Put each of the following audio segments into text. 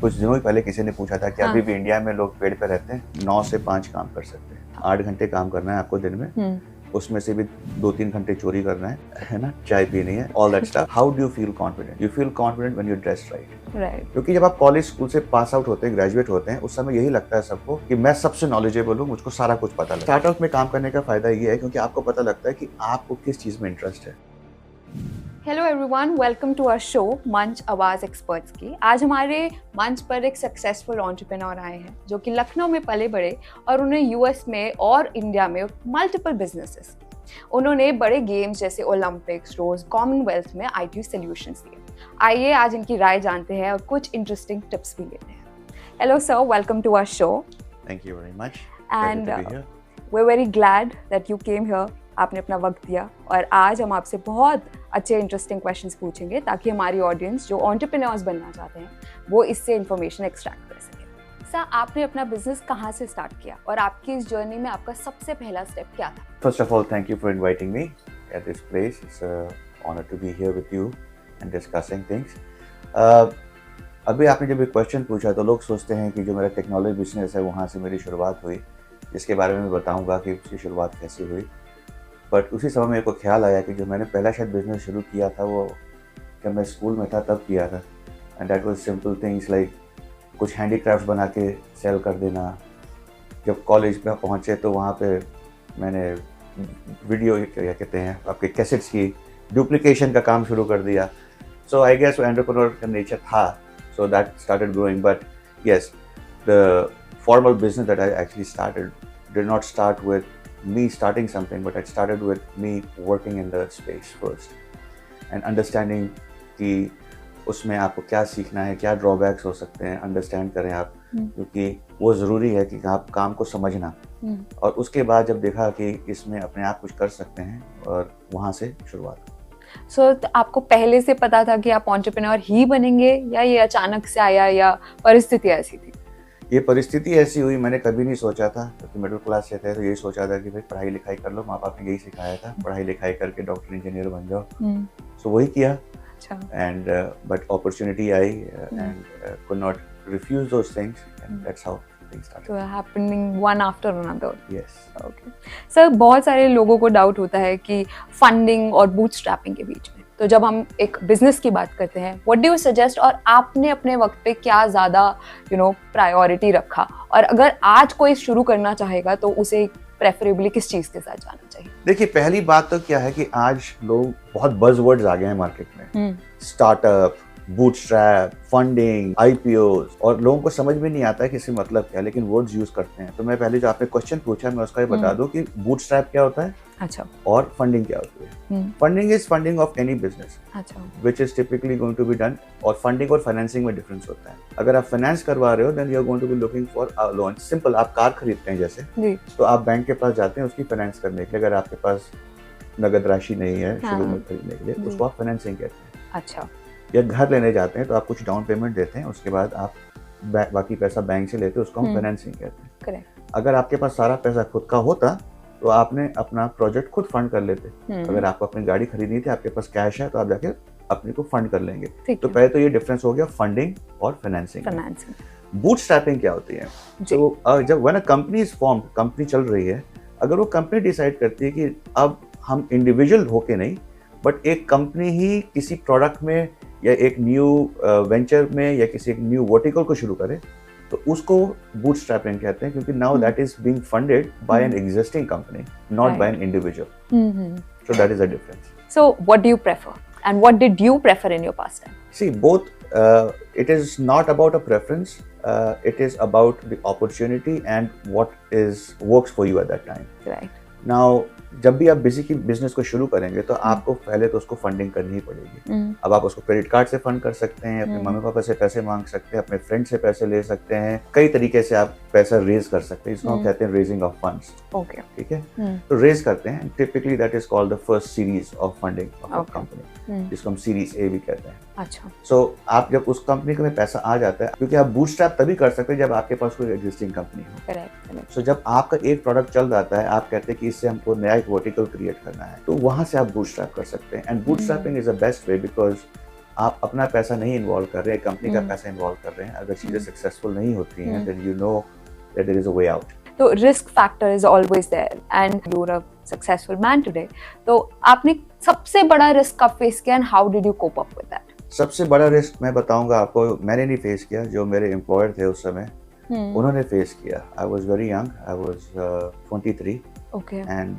कुछ दिनों पहले किसी ने पूछा था कि अभी भी इंडिया में लोग पेड़ पे रहते हैं, 9 से 5 काम कर सकते हैं, 8 घंटे काम करना है आपको दिन में, उसमें से भी 2-3 घंटे चोरी करना है ना, चाय पीनी है, all that stuff. How do you feel confident? You feel confident when you dress right. क्योंकि जब आप कॉलेज स्कूल से पास आउट होते हैं, ग्रेजुएट होते हैं, उस समय यही लगता है सबको कि मैं सबसे नॉलेजेबल हूँ, मुझको सारा कुछ पता लगता है। स्टार्टअप में काम करने का फायदा ये है क्योंकि आपको पता लगता है कि आपको किस चीज में इंटरेस्ट है। Hello everyone, welcome to our show मंच आवाज एक्सपर्ट्स की। आज हमारे मंच पर एक सक्सेसफुल एंटरप्रेन्योर आए हैं जो कि लखनऊ में पले बड़े और उन्हें यूएस में और इंडिया में मल्टीपल बिजनेसेस। उन्होंने बड़े गेम्स जैसे ओलंपिक्स, रोज, कॉमनवेल्थ में आईटी सॉल्यूशंस दिए। आइए आज इनकी राय जानते हैं और कुछ इंटरेस्टिंग टिप्स भी लेते हैं। Hello sir, welcome to our show. Thank you very much and we are very glad that you came here. आपने अपना वक्त दिया और आज हम आपसे बहुत अच्छे इंटरेस्टिंग क्वेश्चंस पूछेंगे ताकि हमारी ऑडियंस जो एंटरप्रेन्योर्स बनना चाहते हैं वो इससे इंफॉर्मेशन एक्सट्रैक्ट कर सके। सर, आपने अपना बिजनेस कहाँ से स्टार्ट किया और आपकी इस जर्नी में आपका सबसे पहला स्टेप क्या था? First of all, thank you for inviting me at this place. It's honour to be here with you and discussing things. अभी आपने जब एक क्वेश्चन पूछा तो लोग सोचते हैं कि जो मेरा टेक्नोलॉजी बिजनेस है वहाँ से मेरी शुरुआत हुई, जिसके बारे में बताऊँगा कि उसकी शुरुआत कैसे हुई। बट उसी समय मेरे को ख्याल आया कि जो मैंने पहला शायद बिजनेस शुरू किया था वो जब मैं स्कूल में था तब किया था। And that was simple things like कुछ हैंडीक्राफ्ट बना के सेल कर देना। जब कॉलेज में पहुँचे तो वहाँ पे मैंने वीडियो क्या कहते हैं आपके कैसेट्स की डुप्लीकेशन का काम शुरू कर दिया। सो आई गेस वो एंटरप्रेन्योर का नेचर था, so that started growing. But yes, the formal business that I actually started did not start with me starting something, but it started with me working in the space first and understanding कि उसमें आपको क्या सीखना है, क्या drawbacks हो सकते हैं, अंडरस्टैंड करें आप, क्योंकि वो ज़रूरी है कि आप काम को समझना। और उसके बाद जब देखा कि इसमें अपने आप कुछ कर सकते हैं और वहाँ से शुरुआत। सो आपको पहले से पता था कि आप एंटरप्रेन्योर ही बनेंगे या ये अचानक से आया या परिस्थिति ऐसी थी? ये परिस्थिति ऐसी हुई, मैंने कभी नहीं सोचा था। क्योंकि मिडिल क्लास से थे तो यही सोचा था कि भाई पढ़ाई लिखाई कर लो, माँ बाप ने यही सिखाया था, पढ़ाई लिखाई करके डॉक्टर इंजीनियर बन जाओ। सो वही किया। And but opportunity I and could not refuse those things and that's how things started. So happening one after another. Yes. Okay sir, बहुत सारे लोगों को डाउट होता है कि फंडिंग और बूटस्ट्रैपिंग के बीच में, तो जब हम एक बिजनेस की बात करते हैं, व्हाट डू यू सजेस्ट, और आपने अपने वक्त पे क्या ज़्यादा प्रायोरिटी रखा, और अगर आज कोई शुरू करना चाहेगा तो उसे प्रेफरेबली किस चीज़ के साथ जाना चाहिए? देखिए, पहली बात तो क्या है कि आज लोग बहुत बज़वर्ड्स आ गए हैं मार्केट में, स्टार्टअप, बूटस्ट्रैप, फंडिंग, आईपीओस, और लोगों को समझ में नहीं आता है कि इसका मतलब क्या है, लेकिन वर्ड्स यूज करते हैं। तो मैं पहले जो आपने क्वेश्चन पूछा मैं उसका ये बता दूं कि बूटस्ट्रैप क्या होता है, अच्छा, और फंडिंग क्या होती है। Funding is funding of any business, अच्छा, which is typically going to be done. और फंडिंग और फाइनेंसिंग में डिफरेंस होता है। अगर आप फाइनेंस करवा रहे हो then you are going to be looking for a loan. Simple, आप कार खरीदते हैं जैसे, तो आप बैंक के पास जाते हैं उसकी फाइनेंस करने के लिए। अगर आपके पास नगद राशि नहीं है शुरू में खरीदने के लिए, उसको आप फाइनेंसिंग कहते हैं। अच्छा। या घर लेने जाते हैं तो आप कुछ डाउन पेमेंट देते हैं, उसके बाद आप बाकी पैसा बैंक से लेते हैं, उसको हम फाइनेंसिंग कहते हैं। करेक्ट। अगर आपके पास सारा पैसा खुद का होता तो आपने अपना प्रोजेक्ट खुद फंड कर लेते। अगर आपको अपनी गाड़ी खरीदनी थी, आपके पास कैश है, तो आप जाके अपने को फंड कर लेंगे। तो पहले तो ये डिफरेंस हो गया फंडिंग और फाइनेंसिंग। बूटस्ट्रैपिंग क्या होती है? तो जब when a company is formed, company चल रही है, अगर वो कंपनी डिसाइड करती है कि अब हम इंडिविजुअल होके नहीं बट एक कंपनी ही किसी प्रोडक्ट में या एक न्यू वेंचर में या किसी एक न्यू वर्टिकल को शुरू करे, तो उसको बूटस्ट्रैपिंग कहते हैं, क्योंकि now that is being funded by an existing company, not by an individual. So that is the difference. So what do you prefer and what did you prefer in your past time? See, both, it is not about a preference, it is about the opportunity and what works for you at that time. Right. Now, जब भी आप business को शुरू करेंगे तो आपको पहले तो उसको फंडिंग करनी ही पड़ेगी। अब आप उसको क्रेडिट कार्ड से फंड कर सकते हैं, अपने मम्मी पापा से पैसे मांग सकते हैं, अपने फ्रेंड से पैसे ले सकते हैं, कई तरीके से आप पैसा रेज कर सकते हैं। इसको हम कहते हैं रेजिंग ऑफ फंड्स। ओके, ठीक है। तो रेज करते हैं, typically that is called the first series of funding of a company, जिसको हम सीरीज ए भी कहते हैं। अच्छा। सो आप जब उस कंपनी में पैसा आ जाता है, क्योंकि आप बूटस्ट्रैप तभी कर सकते हैं जब आपके पास कोई एग्जिस्टिंग कंपनी हो। करेक्ट। सो जब आपका एक प्रोडक्ट चल जाता है, आप कहते हैं कि इससे हमको नया एक वर्टिकल क्रिएट करना है, तो वहां से आप बूटस्ट्रैप कर सकते हैं। And bootstrapping is the best way, because आप अपना पैसा नहीं इन्वॉल्व कर रहे हैं, कंपनी का पैसा इन्वॉल्व कर रहे हैं, अगर चीज़ें सक्सेसफुल नहीं होती हैं then you know that there is a way out. तो risk factor is always there and you are a successful man today. तो आपने सबसे बड़ा रिस्क कब फेस किया and how did you cope up with that? सबसे बड़ा risk मैं बताऊंगा आपको, मैंने नहीं फेस किया, जो मेरे एम्प्लॉयर थे उस समय उन्होंने फेस किया. I was very young, I was 23. Okay. And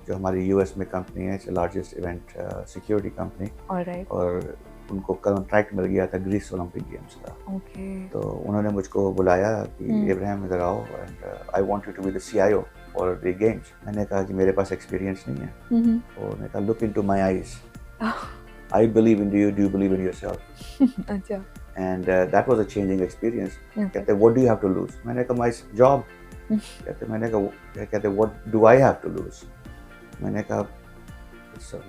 जो हमारी यूएस में कंपनी है, it's largest event security company, alright. और उनको कॉन्ट्रैक्ट मिल गया था ग्रीस ओलंपिक गेम्स का. ओके. तो उन्होंने मुझको बुलाया कि इब्राहिम इधर आओ and I want you to be the CEO for the games. मैंने कहा कि मेरे पास एक्सपीरियंस नहीं है. तो उन्होंने कहा look into my eyes, I believe in you, do you believe in yourself? अच्छा. And that was a changing experience. कहते what do you have to lose? मैंने कहा माय जॉब. मैंने कहा, कहते what do I have to lose? मैंने कहा it's a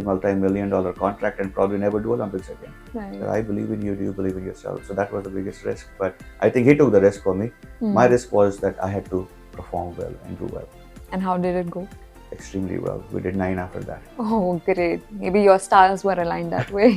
multi-million dollar contract and probably never do Olympics again. Right. So I believe in you, do you believe in yourself? So that was the biggest risk, but I think he took the risk for me. My risk was that I had to perform well and do well. And how did it go? Extremely well. We did 9 after that. Oh, great. Maybe your stars were aligned that way.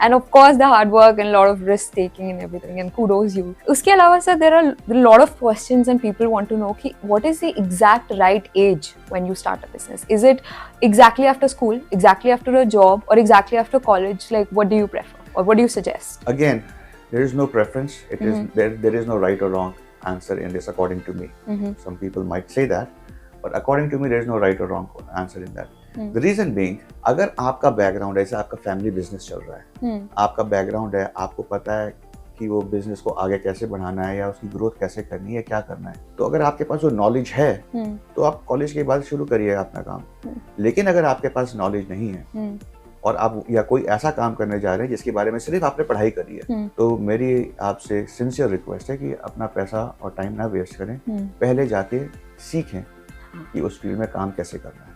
And of course the hard work and a lot of risk taking and everything, and kudos you. Uske alawa sir, there are a lot of questions and people want to know ki, what is the exact right age when you start a business? Is it exactly after school, exactly after a job, or exactly after college? Like, what do you prefer or what do you suggest? Again, there is no preference. It is there is no right or wrong answer in this according to me. Some people might say that, but according to me there is no right or wrong answer in that. The reason being, अगर आपका background है, जैसे आपका family business चल रहा है, आपका background है, आपको पता है कि वो बिजनेस को आगे कैसे बढ़ाना है या उसकी ग्रोथ कैसे करनी है, क्या करना है, तो अगर आपके पास वो नॉलेज है तो आप कॉलेज के बाद शुरू करिए अपना काम. लेकिन अगर आपके पास नॉलेज नहीं है और आप या कोई ऐसा काम करने जा रहे हैं जिसके बारे में सिर्फ आपने पढ़ाई करी है, तो मेरी आपसे सिंसियर रिक्वेस्ट है कि अपना पैसा और टाइम ना वेस्ट करें. पहले जाके सीखें कि उस फील्ड में काम कैसे करना है.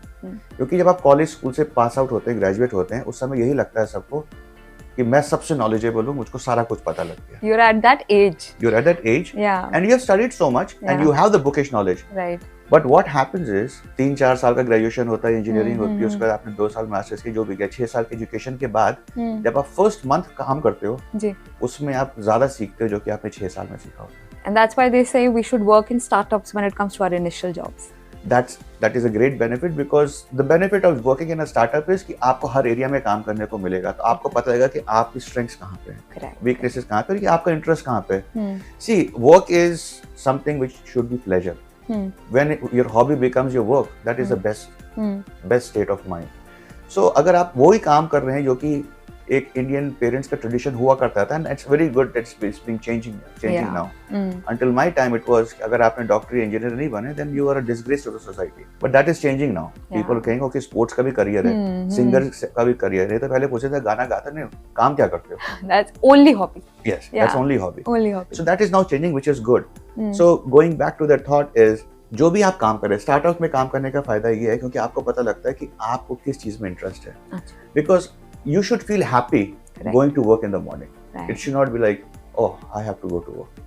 क्योंकि जब आप कॉलेज स्कूल से पास आउट होते हैं, ग्रेजुएट होते हैं, उस समय यही लगता है सबको कि मैं सबसे नॉलेजेबल हूँ, मुझको सारा कुछ पता लग गया. You're at that age. You're at that age, Yeah. and you have studied so much, and you have the bookish knowledge. Right. But what happens is 3-4 साल का ग्रेजुएशन होता है, इंजीनियरिंग होती है, उसके बाद आपने 2 साल मास्टर्स की, जो भी गया 6 साल की एजुकेशन के बाद जब आप फर्स्ट मंथ काम करते हो जी, उसमें आप ज्यादा सीखते हो जो कि आपने 6 साल में सीखा होता है. And that's why they say we should work in startups when it comes to our initial jobs. That is a great benefit, because the benefit of working in a startup is कि आपको हर area में काम करने को मिलेगा, तो आपको पता लगेगा कि आपकी स्ट्रेंथ्स कहाँ पे हैं, वीकनेसेस कहाँ पे हैं, कि आपका इंटरेस्ट कहाँ पे है. See, work is something which should be pleasure. When your hobby becomes your work, that is the best state of mind. So अगर आप वही काम कर रहे हैं जो कि एक इंडियन पेरेंट्स का ट्रेडिशन हुआ करता था, and it's very good that's being changing now. Until my time it was अगर आपने डॉक्टर इंजीनियर नहीं बने then you are a disgrace to the society, but that is changing now. People कहेंगे कि स्पोर्ट्स का भी करियर है, singer का भी करियर है. तो पहले पूछते थे गाना गाते नहीं, काम क्या करते हो? That's only hobby. Yes, that's only hobby. Only hobby. So that is now changing, which is good. So going back to that thought is, जो भी आप काम करें, स्टार्टअप में काम करने का फायदा ये है क्योंकि आपको पता लगता है कि आपको किस चीज में इंटरेस्ट है. Because you should feel happy going to work in the morning. It should not be like, oh, I have to go to work.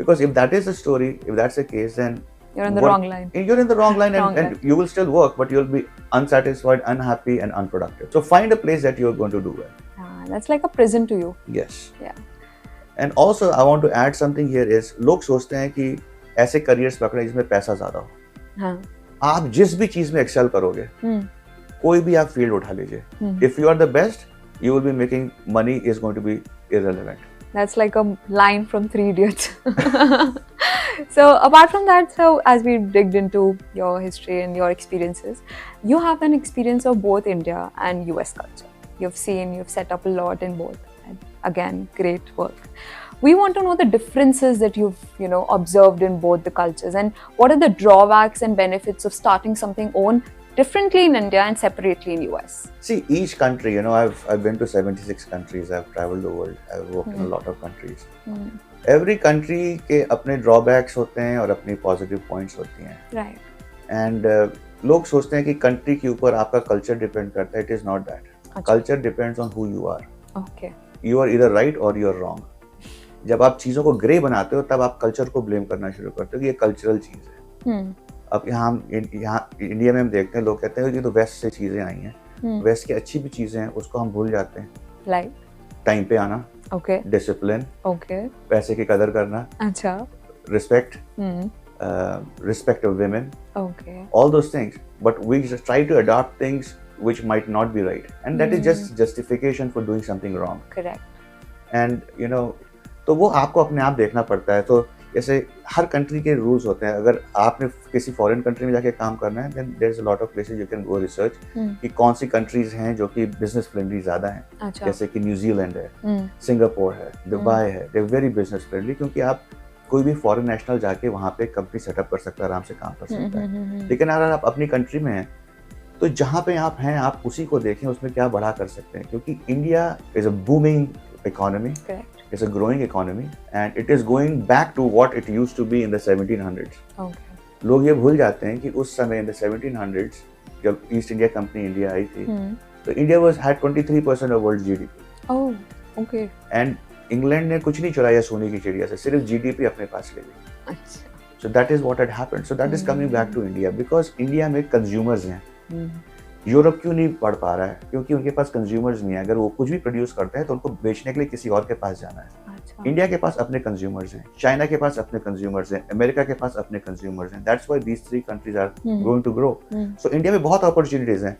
Because if that is the story, if that's the case, then you're in the wrong line. You're in the wrong line, and you will still work, but you'll be unsatisfied, unhappy, and unproductive. So find a place that you're going to do well. That's like a prison to you. Yes. Yeah. And also, I want to add something here is, लोग सोचते हैं कि ऐसे careers पकड़े जिसमें पैसा ज्यादा हो. आप जिस भी चीज में एक्सेल करोगे, कोई भी आप फील्ड उठा लीजिए, if you are the best, you will be making money is going to be irrelevant. That's like a line from 3 Idiots. So apart from that, so as we digged into your history and your experiences, you have an experience of both India and US culture. You've set up a lot in both. And again, great work. We want to know the differences that you've observed in both the cultures, and what are the drawbacks and benefits of starting something own differently in India and separately in US. See, each country, I've been to 76 countries, I've traveled the world, I've worked in a lot of countries. Every country के अपने drawbacks होते हैं और अपनी positive points होती हैं. Right. And लोग सोचते हैं कि country के ऊपर आपका culture depend करता है. It is not that. Culture depends on who you are. Okay. You are either right or you are wrong. जब आप चीजों को ग्रे बनाते हो तब आप कल्चर को ब्लेम करना शुरू करते हो कि ये कल्चरल चीज है. अब यहाँ इंडिया में हम देखते हैं, लोग कहते हैं कि तो वेस्ट से चीजें आई हैं, वेस्ट की अच्छी भी चीजें हैं, उसको हम भूल जाते हैं. Like, टाइम पे आना, okay, डिसिप्लिन, okay, पैसे की कदर करना, अच्छा, respect, hmm, respect of women, okay, all those things. But we just try to adopt things which might not be right, and that is just justification for doing something wrong. correct. And you know, तो वो आपको अपने आप देखना पड़ता है. तो जैसे हर कंट्री के रूल्स होते हैं. अगर आपने किसी फॉरेन कंट्री में जाके काम करना है, then there's a lot of places you can go research कि कौन सी कंट्रीज हैं जो कि बिजनेस फ्रेंडली ज्यादा हैं. अच्छा, जैसे कि न्यूजीलैंड है, hmm, सिंगापुर है, दुबई है. दे वेरी बिजनेस फ्रेंडली, क्योंकि आप कोई भी फॉरेन नेशनल जाके वहाँ पे कंपनी सेटअप कर सकता है, आराम से काम कर सकता है. लेकिन अगर आप अपनी कंट्री में हैं, तो जहाँ पे आप हैं आप उसी को देखें, उसमें क्या बढ़ा कर सकते हैं. क्योंकि India is a booming economy, correct, it's a growing economy, and it is going back to what it used to be in the 1700s. okay, लोग ये भूल जाते हैं कि उस समय in the 1700s जब east India company India I थी, hmm, तो India had 23% of world GDP, oh, okay, and England ने कुछ नहीं चुराया सोने की चिड़िया से, सिर्फ GDP अपने पास ले ली. अच्छा, So that is what had happened. So that is coming back to India, because India में कंज्यूमर्स हैं. hmm, यूरोप क्यों नहीं बढ़ पा रहा है? क्योंकि उनके पास कंज्यूमर्स नहीं है. अगर वो कुछ भी प्रोड्यूस करते हैं तो उनको बेचने के लिए किसी और के पास जाना है. अच्छा, इंडिया के पास अपने कंज्यूमर्स हैं, चाइना के पास अपने कंज्यूमर्स हैं, अमेरिका के पास अपने कंज्यूमर्स हैं. That's why these three countries are going to grow. So India में बहुत अपॉर्चुनिटीज हैं.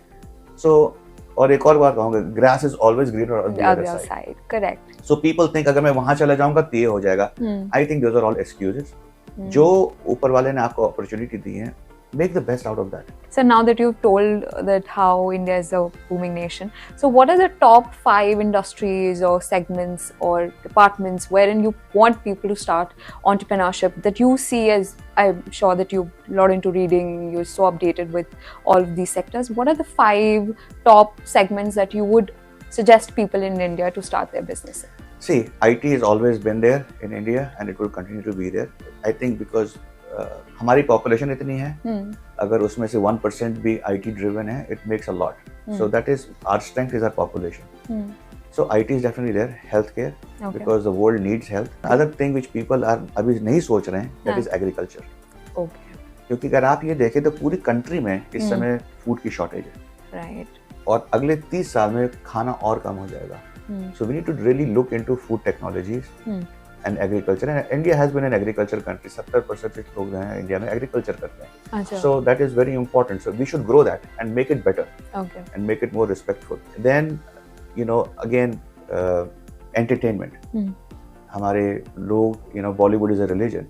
सो और एक और बात कहूंगा, grass is always greener on the other other side. side, correct, so people think अगर मैं वहां चला जाऊंगा तो ये हो जाएगा. hmm, I think those are all excuses. जो ऊपर वाले ने आपको अपॉर्चुनिटी दी है, make the best out of that. So now that you've told that how India is a booming nation, so what are the top 5 industries or segments or departments wherein you want people to start entrepreneurship that you see as, I'm sure that you're a lot into reading, you're so updated with all of these sectors. What are the 5 top segments that you would suggest people in India to start their business in? See, IT has always been there in India and it will continue to be there. I think because हमारी population इतनी है, अगर उसमें से 1% भी IT driven है, it makes a lot. So that is our strength is our population. So IT is definitely there. Healthcare, Okay. because the world needs health. Other thing which people are अभी नहीं सोच रहे हैं, that is agriculture. Okay, क्योंकि अगर आप ये देखें तो पूरी कंट्री में इस समय फूड की शॉर्टेज है, right, और अगले 30 साल में खाना और कम हो जाएगा. So we need to really look into food technologies and agriculture. And India has been an agriculture country. 70% लोग हैं इंडिया में एग्रीकल्चर करते हैं. अच्छा, So that is very important. So we should grow that and make it better okay, and make it more respectful. Then, you know, again, entertainment. हमारे लोग, you know, Bollywood is a religion,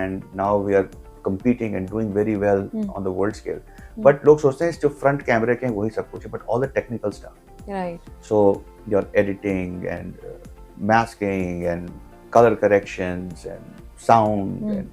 and now we are competing and doing very well on the world scale. But लोग सोचते हैं जो front कैमरे के हैं वही सब कुछ है, but all the technical stuff. right, So your editing and masking and color corrections and sound and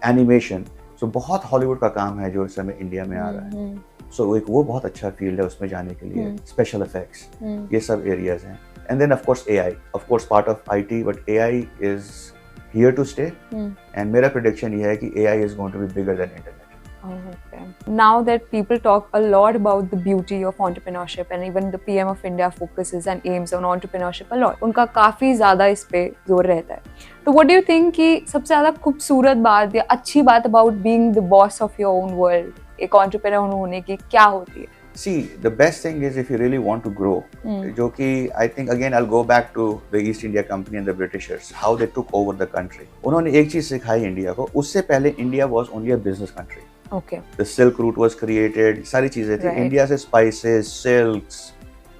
animation. So बहुत हॉलीवुड का काम है जो इस समय इंडिया में आ रहा है. So एक वो बहुत अच्छा फील्ड है उसमें जाने के लिए. Special effects, ये सब areas हैं. And then of course AI, of course part of IT, but AI is here to stay. And मेरा prediction ये है कि AI is going to be bigger than internet. Oh, okay. Now that people talk a lot about the beauty of entrepreneurship and even the PM of India focuses and aims on entrepreneurship a lot, उनका काफी ज्यादा इस पे जोर रहता है. तो what do you think कि सबसे ज्यादा खूबसूरत बात या अच्छी बात about being the boss of your own world, एक entrepreneur होने की क्या होती है? See, the best thing is if you really want to grow, जो कि I think again I'll go back to the East India Company and the Britishers, how they took over the country. उन्होंने एक चीज सिखाई India को. उससे पहले India was only a business country. Okay. The Silk Route was created, सारी चीजें थी. Right. इंडिया से spices, silks,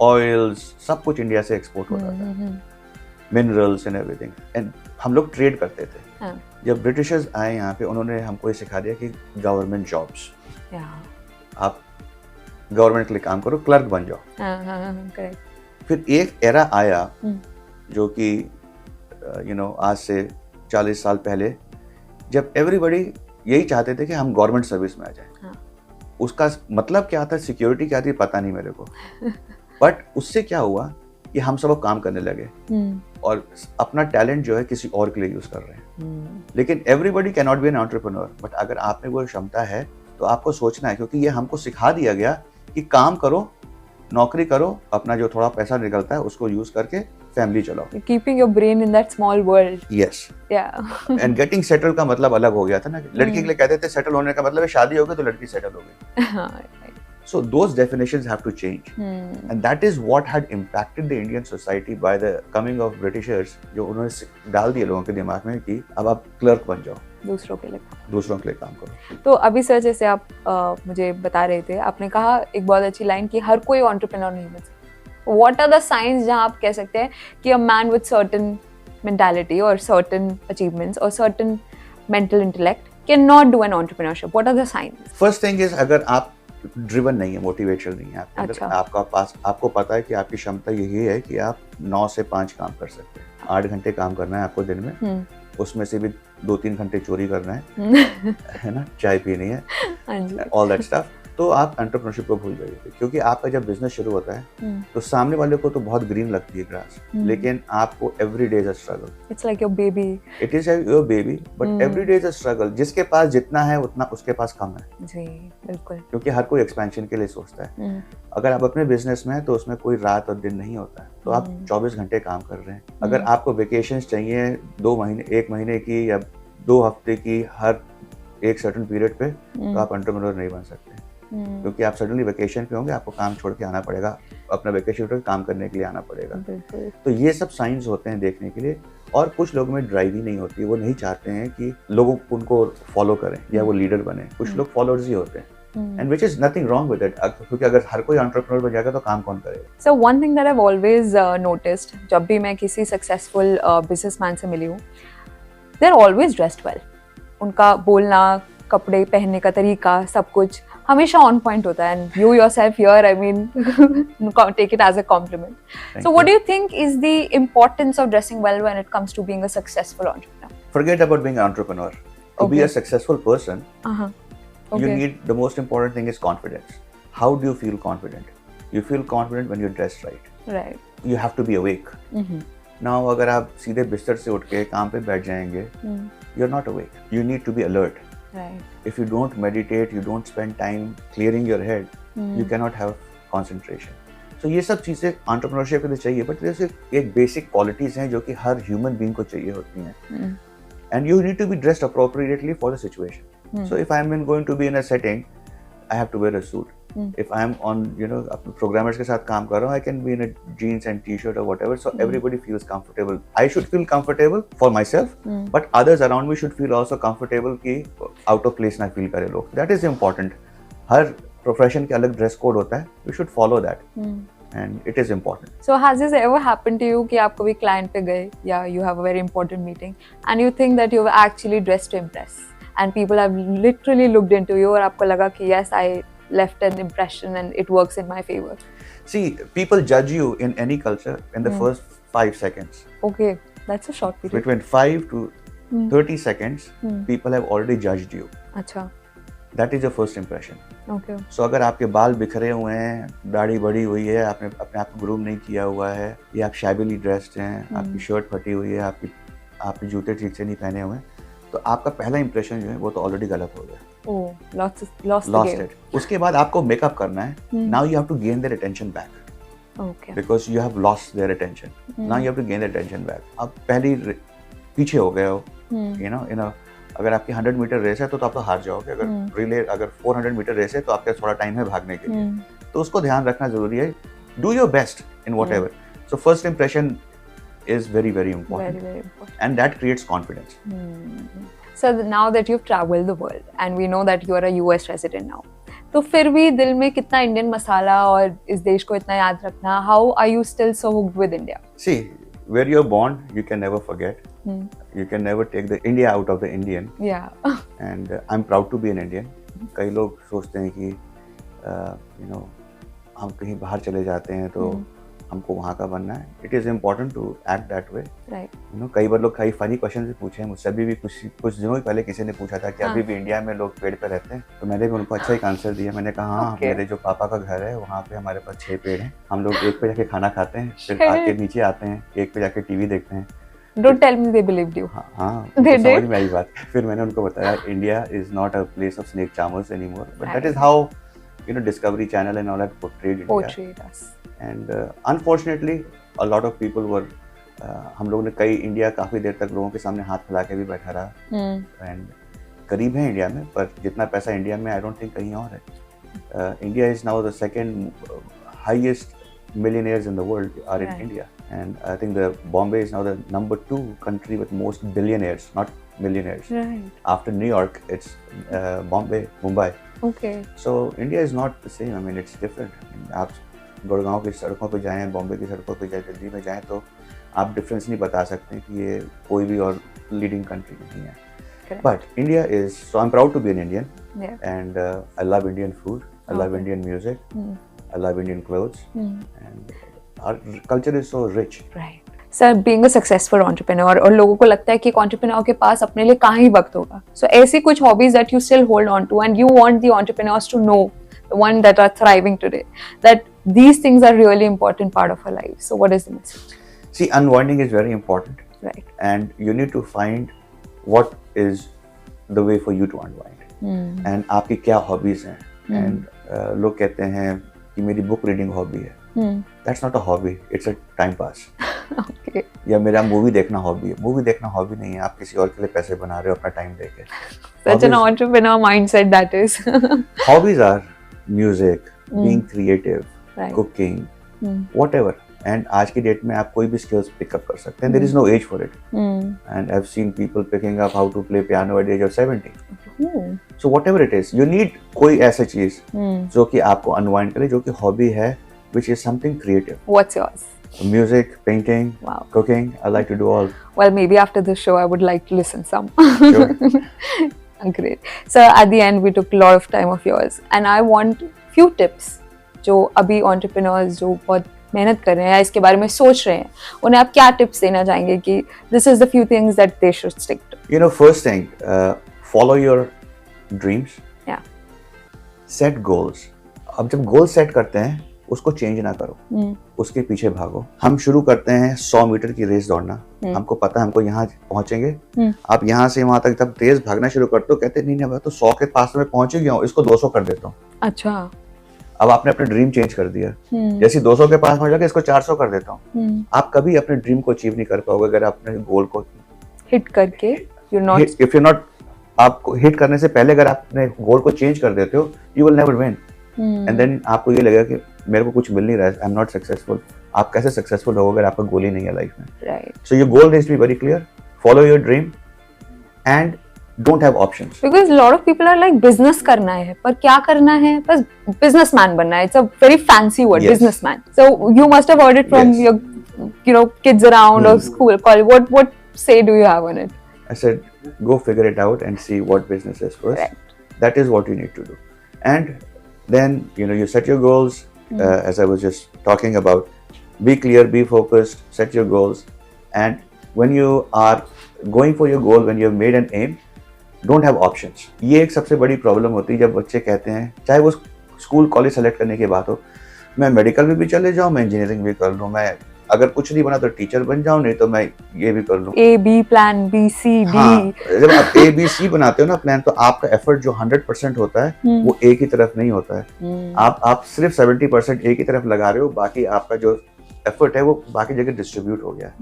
oils, सब कुछ इंडिया से एक्सपोर्ट होता था. Minerals and everything. And हम लोग ट्रेड करते थे. हाँ. जब ब्रिटिशर्स आए यहाँ पे, उन्होंने हमको ये सिखा दिया कि गवर्नमेंट जॉब्स, Yeah. आप गवर्नमेंट के लिए काम करो, क्लर्क बन जाओ. Correct. फिर एक एरा आया जो कि यू नो आज से 40 साल पहले, जब एवरीबडी यही चाहते थे कि हम गवर्नमेंट सर्विस में आ जाएं. हाँ. उसका मतलब क्या था, सिक्योरिटी क्या थी, पता नहीं मेरे को. बट उससे क्या हुआ कि हम सब काम करने लगे और अपना टैलेंट जो है किसी और के लिए यूज कर रहे हैं. लेकिन everybody can not be an entrepreneur, but अगर आप में वो क्षमता है तो आपको सोचना है, क्योंकि ये हमको सिखा दिया गया कि काम करो, नौकरी करो, अपना जो थोड़ा पैसा निकलता है उसको यूज करके फैमिली चलाओ. Keeping your brain in that small world. Yes. Yeah. And getting settle का मतलब अलग हो गया था ना. लड़की के लिए कहते थे सेटल होने का मतलब है शादी हो गई तो लड़की सेटल हो गई. So those definitions have to change, and that is what had impacted the Indian society by the coming of Britishers, जो उन्होंने डाल दिया लोगों के दिमाग में कि अब आप क्लर्क बन जाओ, दूसरों के लिए काम करो। तो अभी सर जैसे आप मुझे बता रहे थे, आपने कहा एक बहुत अच्छी लाइन कि हर कोई एंटरप्रेन्योर नहीं बन सकता। व्हाट आर द साइंस जहां आप कह सकते हैं कि a man with certain mentality और सर्टेन अचीवमेंट्स और certain mental intellect can not do an entrepreneurship? What are the science? First thing is, अगर आप ड्रिवन नहीं है, मोटिवेशन नहीं है आपके अंदर, आपको पता है कि आपकी क्षमता यही है कि आप 9 से 5 काम कर सकते हैं, 8 घंटे काम करना है आपको दिन में, उसमें से भी 2-3 घंटे चोरी करना है ना, चाय पीनी है, ऑल दैट स्टफ, तो आप एंटरप्रेन्योरशिप को भूल जाइए। क्योंकि आपका जब बिजनेस शुरू होता है तो सामने वाले को तो बहुत ग्रीन लगती है ग्रास, लेकिन आपको every day is a struggle. It's like your baby. It is your baby, but every day is a struggle. जिसके पास जितना है उतना उसके पास कम है। जी बिल्कुल। क्योंकि हर कोई एक्सपेंशन के लिए सोचता है। अगर आप अपने बिजनेस में हैं तो उसमें कोई रात और दिन नहीं होता है, तो आप 24 घंटे काम कर रहे हैं। अगर आपको वेकेशंस चाहिए 2 महीने, 1 महीने की या 2 हफ्ते की हर एक सर्टेन पीरियड पे, तो आप एंटरप्रेन्योर नहीं बन सकते। क्योंकि आप सडनली वेकेशन पे होंगे, आपको काम छोड़ के आना पड़ेगा, अपना वेकेशन छोड़ के काम करने के लिए आना पड़ेगा। तो ये सब साइंस होते हैं देखने के लिए। और कुछ लोगों में ड्राइव ही नहीं होती, वो नहीं चाहते हैं कि लोग उनको फॉलो करें या वो लीडर बने। कुछ लोग फॉलोअर्स ही होते हैं, and which is nothing wrong with it, क्योंकि अगर हर कोई एंटरप्रेन्योर बन जाएगा तो काम कौन करेगा? So one thing that I have always noticed, जब भी मैं किसी सक्सेसफुल बिजनेसमैन से मिली हूँ, they are always dressed well. उनका बोलना, कपड़े पहनने का तरीका, सब कुछ हमेशा ऑन पॉइंट होता है। And you yourself here, I mean, take it as a compliment. So what do you think is the importance of dressing well when it comes to being a successful entrepreneur? Forget about being an entrepreneur. To be a successful person, you need, the most important thing is confidence. How do you feel confident? You feel confident when you're dressed right. Right. You have to be awake. Now, अगर आप सीधे बिस्तर से उठ के काम पे बैठ जाएंगे, you're not awake. You need to be alert. Right. If you don't meditate, you don't spend time clearing your head, you cannot have concentration. So ये सब चीजें एंटरप्रेन्योरशिप के लिए चाहिए, बट जैसे एक बेसिक क्वालिटीज हैं जो कि हर ह्यूमन बीइंग को चाहिए होती हैं। And you need to be dressed appropriately for the situation. So if I'm going to be in a setting, I have to wear a suit. If I'm on, अपने programmers के साथ काम कर रहा हूँ, I can be in a jeans and t-shirt or whatever, so everybody feels comfortable. I should feel comfortable for myself, but others around me should feel also comfortable कि out of place ना feel करे लोग. That is important. Her profession के अलग dress code होता है. We should follow that. And it is important. So has this ever happened to you कि आप कभी client पे गए या you have a very important meeting and you think that you were actually dressed to impress and people have literally looked into you और आपको लगा कि yes, I left an impression and it works in my favor? See, people judge you in any culture in the first 5 seconds. Okay, that's a short period. Between 5 to 30 seconds, people have already judged you. अच्छा. That is your first impression. Okay. So अगर आपके बाल बिखरे हुए हैं, दाढ़ी बड़ी हुई है, आपने अपने आप को ग्रूम नहीं किया हुआ है, या आप shabbily dressed हैं, आपकी शर्ट फटी हुई है, आपके जूते ठीक से नहीं पहने हुए हैं, तो आपका पहला इंप्रेशन जो है वो तो ऑलरेडी गलत हो गया। Lost it. उसके बाद आपको मेकअप करना है। Now you have to gain their attention back. Okay. Because you have lost their attention. Now you have to gain their attention back. अब पहली पीछे हो गए हो, अगर आपकी 100 मीटर रेस है तो आप तो हार जाओगे। अगर 400 मीटर रेस है तो आपके थोड़ा टाइम है भागने के लिए, तो उसको ध्यान रखना जरूरी है। Do your best in what ever. So first impression is very important. Very important. And that creates confidence. So now that you've traveled the world and we know that you are a US resident now, तो फिर भी दिल में कितना Indian मसाला और इस देश को इतना याद रखना, how are you still so hooked with India? See, where you're born, you can never forget. You can never take the India out of the Indian. Yeah. And I'm proud to be an Indian. कई लोग सोचते हैं कि हम कहीं बाहर चले जाते हैं तो हमको वहाँ का बनना है। It is important to act that way. कई बार लोग कई फनी क्वेश्चन भी पूछे हैं मुझसे। अभी भी कुछ दिनों पहले किसी ने पूछा था कि अभी भी इंडिया में लोग पेड़ पे रहते हैं, तो मैंने भी उनको अच्छा एक आंसर दिया। मैंने कहा हाँ, मेरे जो पापा का घर है वहाँ पे हमारे पास 6 पेड़ हैं। हम लोग एक पे जाके खाना खाते हैं, फिर आके नीचे आते हैं, एक पे जाके टीवी देखते हैं। Don't tell me they believed you. हाँ, समझ में आई बात। फिर मैंने उनको बताया India is not a place of snake charmers anymore, but that is how Discovery Channel and all that portrayed us. And unfortunately a lot of people were हम लोगों ने कई इंडिया काफी देर तक लोगों के सामने हाथ फैला के भी बैठा रहा। एंड करीब है इंडिया में, पर जितना पैसा इंडिया में आई डोंट थिंक कहीं और है। India is now the second highest millionaires in the world are in Right. India, and I think the Bombay is now the number 2 country with most billionaires, not millionaires. Right. After New York, it's Bombay, Mumbai. Okay. So India is not the same. I mean, it's different. I mean, आप गुड़गांव की सड़कों पे जाएं, बॉम्बे की सड़कों पे जाएं, दिल्ली में जाएं, तो आप डिफरेंस नहीं बता सकते कि ये कोई भी और लीडिंग कंट्री नहीं है. Correct. But India is, so I'm proud to be an Indian, Yeah. and I love Indian food, I love Okay. Indian music, Hmm. I love Indian clothes, Hmm. and our culture is so rich. Right. Sir being a successful entrepreneur और लोगों को लगता है कि एक entrepreneur के पास अपने लिए कहाँ ही वक्त होगा. सो ऐसी कुछ hobbies that you still hold on to and you want the entrepreneurs to know, the one that are thriving today, that these things are really important part of our life. So what is the message? See, unwinding is very important, Right. and you need to find what is the way for you to unwind. And आपकी क्या hobbies हैं? And लोग कहते हैं कि मेरी book reading hobby है. That's not a hobby, it's a time pass. Okay. या मेरा मूवी देखना हॉबी है. मूवी देखना हॉबी नहीं है, आप किसी और के लिए पैसे बना रहे हो अपना टाइम देके. Such an entrepreneur mindset that is. Hobbies are music, being creative, Right. cooking, whatever. And आज की डेट में आप कोई भी skills pick up कर सकते हैं. There is no age for it. And I've seen people picking up how to play piano at the age of 70. So whatever it is, you need कोई ऐसी चीज जो कि आपको unwind करे, जो कि hobby है, which is something creative. What's yours? Music, painting, Wow. cooking. I like to do all. Well, maybe after the show I would like to listen some. Sure. Great. So at the end we took a lot of time of yours and I want few tips जो अभी entrepreneurs जो बहुत मेहनत कर रहे हैं या इसके बारे में सोच रहे हैं, उन्हें आप क्या टिप्स देना चाहेंगे कि this is the few things that they should stick to? You know, first thing, follow your dreams. Yeah. Set goals. अब जब goal set करते हैं, उसको चेंज ना करो, उसके पीछे भागो. हम शुरू करते हैं 100 मीटर की रेस दौड़ना. हमको पता है हमको यहाँ पहुंचेंगे. आप यहाँ से वहां तक जब तेज भागना शुरू करते हो, कहते नहीं मैं तो 100 के पास में पहुंच ही गया हूँ, इसको 200 कर देता हूँ. अच्छा. अब आपने अपना ड्रीम चेंज कर दिया. जैसे 200 के पास पहुंच जाके इसको 400 कर देता हूँ. आप कभी अपने ड्रीम को अचीव नहीं कर पाओगे अगर आप अपने गोल को हिट करके you're not if you not, आपको हिट करने से पहले अगर आप अपने गोल को चेंज कर देते हो, you will never win. And then आपको ये लगेगा कि मेरे को कुछ मिल नहीं रहा है, आई एम नॉट सक्सेसफुल. आप कैसे सक्सेसफुल हो अगर आपका गोल ही नहीं है लाइफ में? right. So your goal needs to be very clear, follow your dream and don't have options. Because a lot of people are like business करना है, पर क्या करना है? बस businessman बनना है. It's a very fancy word, Yes. businessman. So you must have heard it from Yes. your kids around or school, college. What say do you have on it? I said, go figure it out and see what business is first. Right. That is what you need to do. And then, you set your goals, as I was just talking about. Be clear, be focused, set your goals. And when you are going for your goal, when you have made an aim, don't have options. ये एक सबसे बड़ी problem होती है जब बच्चे कहते हैं, चाहे वो स्कूल कॉलेज सेलेक्ट करने की बात हो, मैं मेडिकल में भी चले जाऊँ, मैं इंजीनियरिंग भी कर लूँ, मैं अगर कुछ नहीं बना तो टीचर बन जाऊँ, नहीं तो मैं ये भी कर लूँ. A, B plan, B, C, D. हाँ, जब आप A, B, C बनाते हो ना प्लान, तो आपका एफर्ट जो 100% होता है वो A की तरफ नहीं होता है. आप सिर्फ 70% A की तरफ लगा रहे हो, बाकी आपका जो एफर्ट है वो बाकी जगह डिस्ट्रीब्यूट हो गया.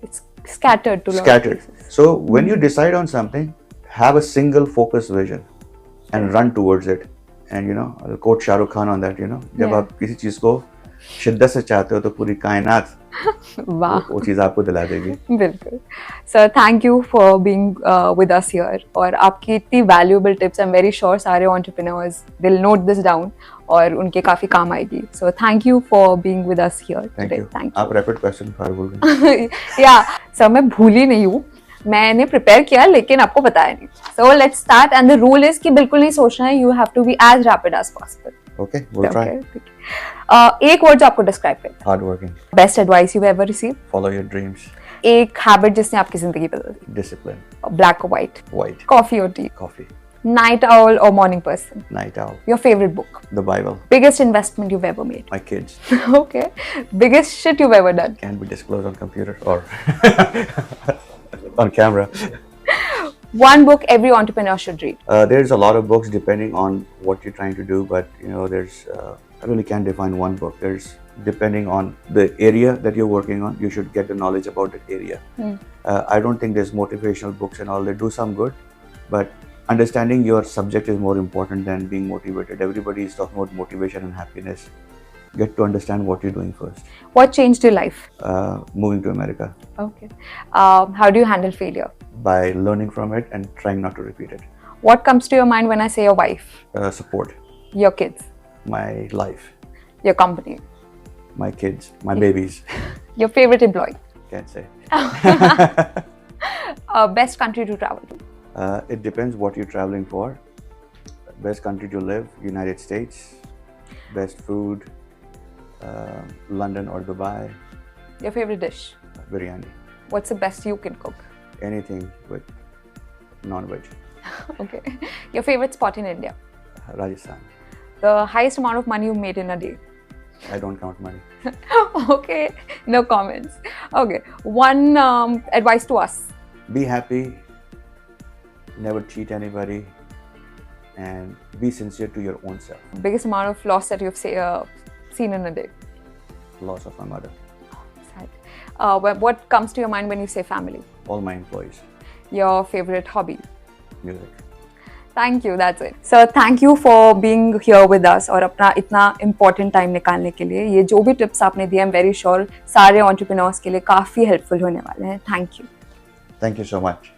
It's scattered to lot of Scattered. places. So when you decide on something, have a single focus vision and run towards it. And I'll quote Shah Rukh Khan on that. जब Yeah. आप किसी चीज को शिद्दत से चाहते हो तो पूरी कायनात वाह. वो चीज आपको दिला देगी. बिल्कुल. Sir thank you for being with us here और आपकी इतनी valuable tips I am very sure सारे entrepreneurs will note this down और उनके काफी काम आएगी. So thank you for being with us here thank today. You. Thank आप रैपिड क्वेश्चन फार बोल गए. या सर मैं भूली नहीं हूँ, मैंने प्रिपेयर किया लेकिन आपको बताया नहीं. So let's start and the rule is कि बिल्कुल नहीं सोचना है, you have to be as rapid as possible. Okay, we'll try. एक वर्ड जो आपको डिस्क्राइब करता है. Hard working. Best advice you ever receive. Follow your dreams. एक हैबिट जिसने आपकी जिंदगी बदल दी. Discipline. ब्लैक और व्हाइट. White. कॉफी और tea. Coffee. Night owl or morning person? Night owl. Your favorite book? The Bible. Biggest investment you've ever made? My kids. Okay. Biggest shit you've ever done? Can be disclosed on computer or on camera. One book every entrepreneur should read. There's a lot of books depending on what you're trying to do, but there's I really can't define one book. There's depending on the area that you're working on, you should get the knowledge about that area. I don't think there's motivational books and all. They do some good, but understanding your subject is more important than being motivated. Everybody is talking about motivation and happiness. Get to understand what you're doing first. What changed your life? Moving to America. Okay. How do you handle failure? By learning from it and trying not to repeat it. What comes to your mind when I say your wife? Support. Your kids? My life. Your company? My kids. My babies. Your favorite employee? Can't say. Best country to travel to? It depends what you're traveling for. Best country to live, United States. Best food, London or Dubai. Your favorite dish? Biryani. What's the best you can cook? Anything with non-veg. Okay. Your favorite spot in India? Rajasthan. The highest amount of money you made in a day? I don't count money. Okay, no comments. Okay, one advice to us. Be happy. Never cheat anybody. And be sincere to your own self. Biggest amount of loss that you've seen in a day? Loss of my mother. Sad. What comes to your mind when you say family? All my employees. Your favorite hobby? Music. Thank you, that's it. Sir, thank you for being here with us और अपना इतना important time निकालने के लिए. ये जो भी tips आपने दिए, I'm very sure सारे entrepreneurs के लिए काफ़ी helpful होने वाले हैं. Thank you. Thank you so much.